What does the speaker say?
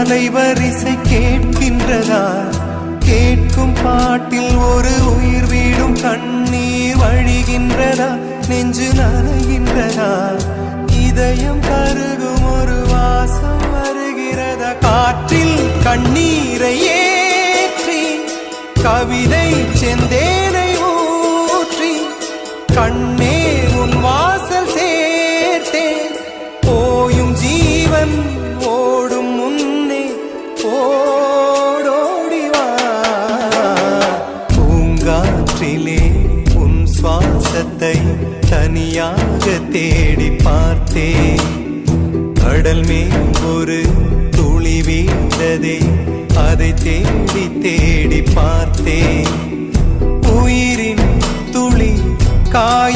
அலைவரிசை கேட்கின்றதா? கேட்கும் பாட்டில் ஒரு உயிர் வீடும் கண்ணீர் வழிகின்றதா? நெஞ்சு நனைகின்றதா? இதயம் கருகும் ஒரு வாசம் வருகிறதா? காற்றில் கண்ணீரை ஏற்றி கவிதை செந்தேனை ஊற்றி கண்ணே உன் வாசல் சேர்த்தே போயும் ஜீவன் ஓடும் முன்னே ஓடோடிவா. பூங்காற்றிலே உன் சுவாசத்தை தனியாக தேடி பார்த்தே. கடல் மேல் ஒரு துளி வீழ்ந்ததே, அதை தேடி தேடி பார்த்தே. உயிரின் துளி காய